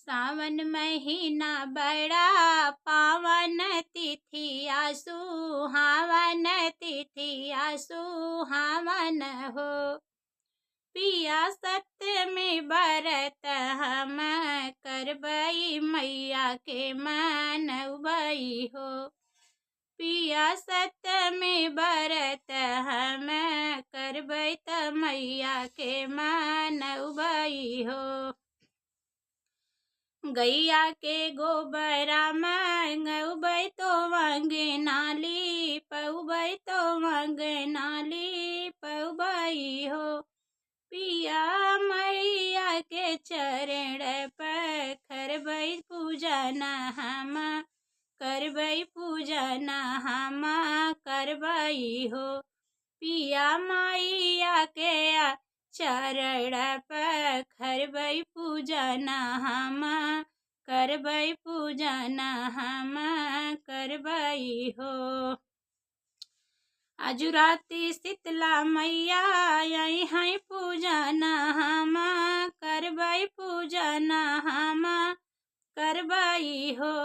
सावन महीना बड़ा पावन तिथिया सुहावन तिथिया सुहावन हो। पिया सप्तमी बरत हम करबई मैया के मनबई हो। पिया सप्तमी बरत हम करबई त मैया के मनबई हो। गैया के गोबरा मंगबै तो मंगनाली पउबै तो मंगनाली पउबै हो। पिया मैया के चरण पखरबै पूजन हम करबै पूजन हम करबै हो। पिया मैया के चरण पखरबै पूजन हम करबै पूजन हम करबै हो। आजु राति शीतला मैया आई हैं पूजन हम करबै पूजन हम करबै हो।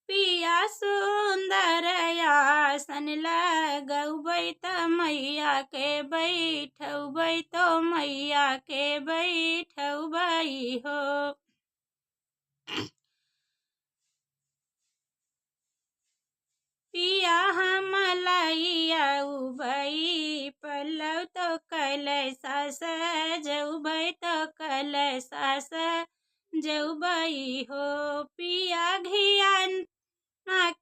पिया सुंदर आसन लगबै त मैया के बैठबै तो मैया के बैठबै हो। पिया हम लइया उबई पल्लव तो कलसा सजबै तो कलसा सजबै हो। पिया घियान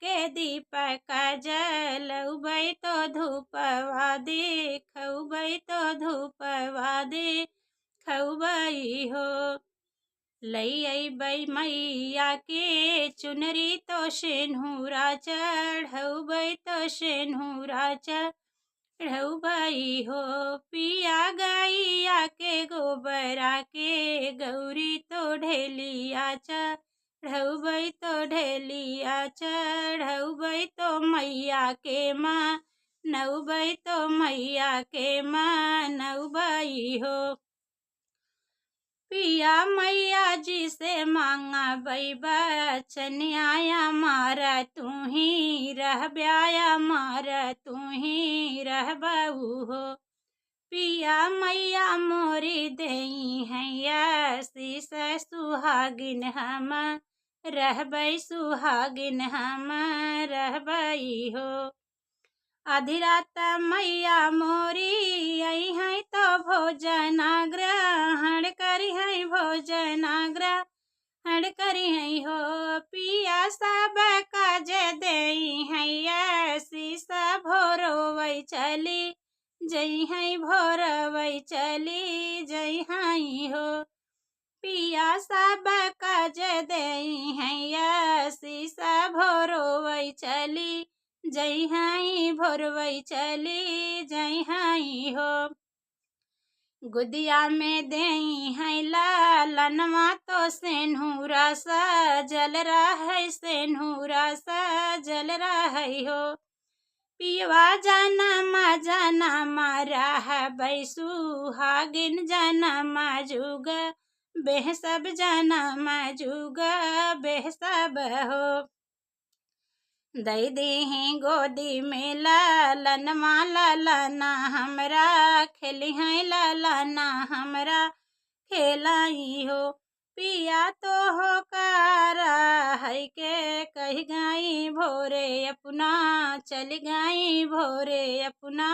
के दीपक जलबै तो धूपवा देखबै तो धूपवा देखबै हो। लई अइबै मैया के चुनरी तो सेनुरा चढ़बै तो सेनुरा चढ़बै हो। पिया गैया के गोबरा के गौरी तो ढेलिया चढ़बै तो ढेलिया चढ़बै तो मैया के मनबै तो मैया के मनबै हो। पिया मैया जी से मांगबै बचनिया मारा तू ही रहब्या मारा तू ही रहबहु हो। पिया मैया मोरी देई हैया शीस सुहागिन हम रहबै सुहागिन हम रहबै हो। आधी रात मैया मोरी आई हैं तो भोजन ग्रहण करी हैं भोजन ग्रहण करी हैं हो। पिया सब काज देई हैं शीस भोरबै चली जई हैं भोरबै चली जई हैं हो। पिया सब काज देई हैं शीस भोरबै चली जई हैं भोरबै चली जई हैं हो। गुदिया में देई हैं लालनवा तो सेनुरा सजल रहै सेनुरा सजल रहै हो। पियवा जनम जनम रहबै सुहागिन जनम जुग बेह सब जनम जुग बेह सब हो। दई देहि गोदी में ललनमा ललना हमरा खेली हैं ललना हमरा खेलाई हो। पिया तो हो कारा है के कह गई भोरे अपना चल गई भोरे अपना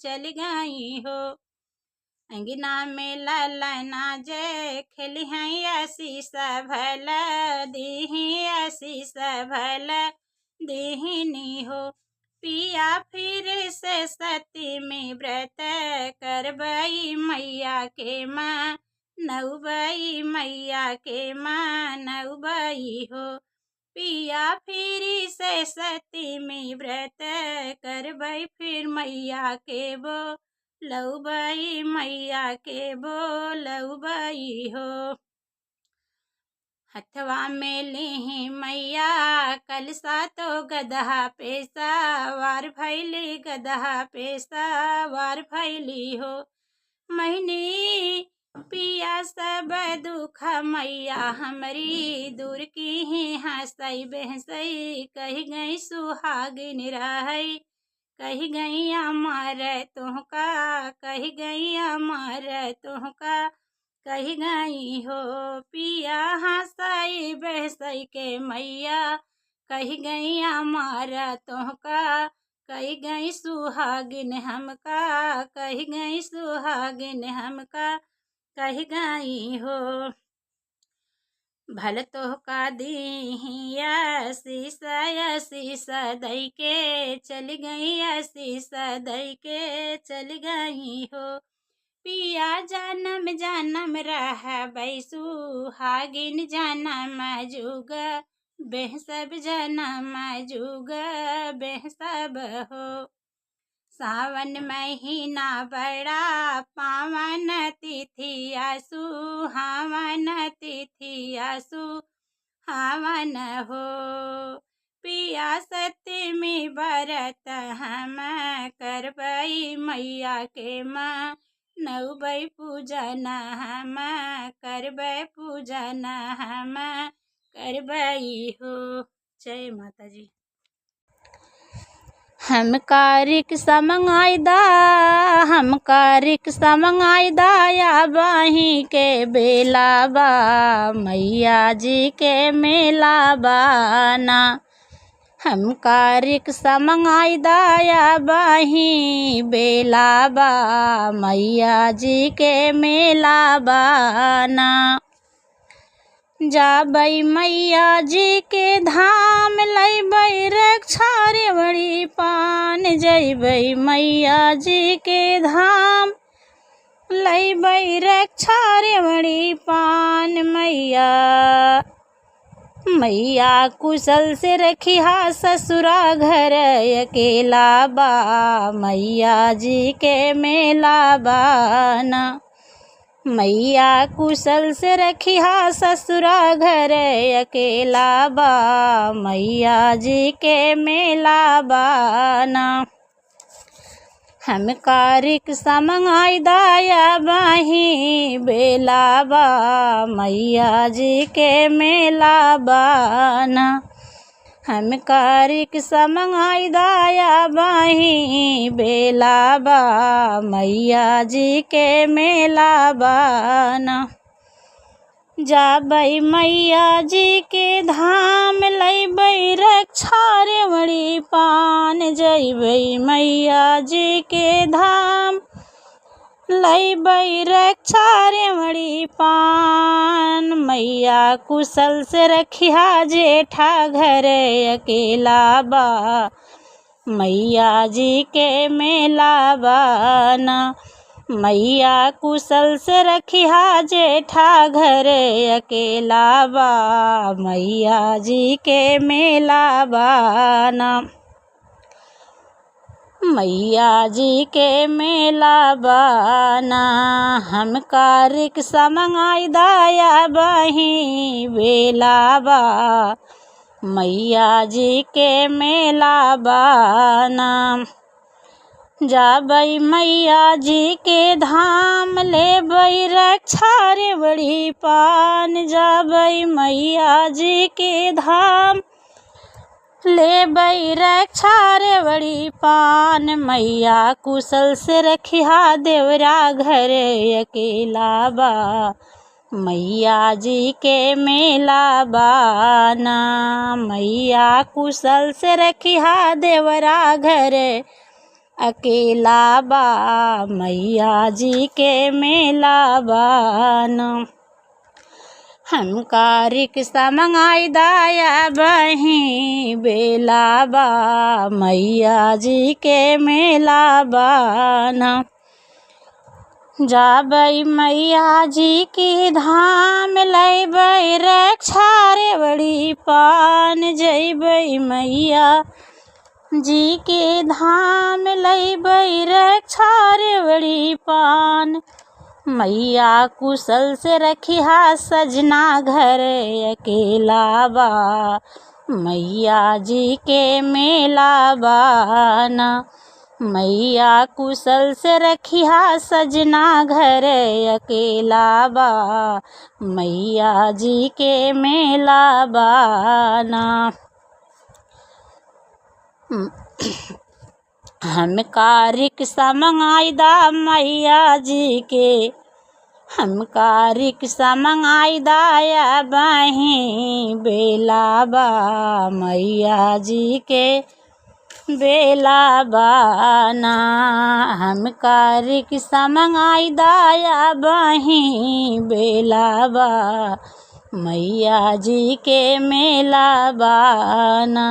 चल गई हो। अंगना में ललना जे खेली हैं आशीष भल दीही आशीष भल देहिनी हो। पिया फिर से सप्तमी व्रत करबई मैया के मनबई मैया के मनबई हो। पिया फिर से सप्तमी व्रत करबई फिर मैया के बोलबई मैया के बोलबई हो। हथवा में लीही मैया कलसा तो गदहा पे सवार भैली गदहा पे सवार भैली हो। महीनी पिया सब दुख मैया हमरी दूर की ही हंसई बेहसई कही गई सुहागिन रहई कही गई अमर तुहका कही गई अमर तुहका कही गई हो पिया हंसई बेहसई के मैया कही गई अमर तुहका कही गई सुहागिन हमका कही गई सुहागिन हमका कही गई हो भल तोहका दीहिया शीस दई के चल गई शीस दई के चल गई हो पिया जन्म जन्म रह बैसु हागिन जन्म जुग बेह सब जन्म जुग बेह सब हो सावन महीना बड़ा पावन तिथिया सुहावन तिथिया सुहावन हो पिया सप्तमी व्रत हम करबई मैया के नौबई पूजन हम करबई पूजन हम करबई हो। जय माता जी। हम कारिक समंगाईदा या बाही के बेलाबा मैया जी के मेलाबा ना हम कारिक समंगाईदा या बाही बेलाबा मैया जी के मेलाबा ना जाबई मैया जी के धाम लैबई रक्षा रेवड़ी पान जैबई मैया जी के धाम लैबई रक्षा रेवड़ी पान मैया कुशल से रखिहा ससुरा घर अकेला बा मैया जी के मेला बाना मैया कुशल से रखिहा ससुरा घर अकेला बा मैया जी के मेला बाना हम कारिक समंगाईदा या बाही बेलाबा मैया जी के मेला बाना हम कारिक समंगाईदा या बाही बेलाबा मैया जी के मेला बाना जाबई मैया जी के धाम लैबई रक्षा रेवड़ी पान जैबई मैया जी के धाम लैबई रक्षा रेवड़ी पान मैया कुशल से रखिहा जेठा घर अकेला बा मैया जी के मेला बाना मैया कुशल से रखिहा जेठा घर अकेला बा मैया जी के मेला बाना मैया जी के मेला बाना हम कारिक समंगाईदा या बाही बेलाबा मैया जी के मेला बाना जाबई मैया जी के धाम लेबई रक्षा रेवड़ी पान जाबई मैया जी के धाम लेबई रक्षा रेवड़ी पान मैया कुशल से रखिहा देवरा घर अकेला बा मैया जी के मेला बाना मैया कुशल से रखिहा देवरा घर अकेला बा मैया जी के मेला बाना हम कारिक समंगाईदा या बाही बेलाबा मैया जी के मेला बाना जाबई मैया जी के धाम लैबई रक्षा रेवड़ी पान जैबई मैया जी के धाम लैबई रक्षा रेवड़ी पान मैया कुशल से रखिहा सजना घर अकेला बा मैया जी के मेला बाना मैया कुशल से रखिया सजना घर अकेला बा, मैया जी के मेला बाना। हमका रिक्शा मंगाई दा मैया जी के, हमका रिक्शा मंगाई दाया बही बेला बा, मैया जी के बेला बाना। हमका रिक्शा मंगाई दाया बही बेला बा, मैया जी के मेला बाना।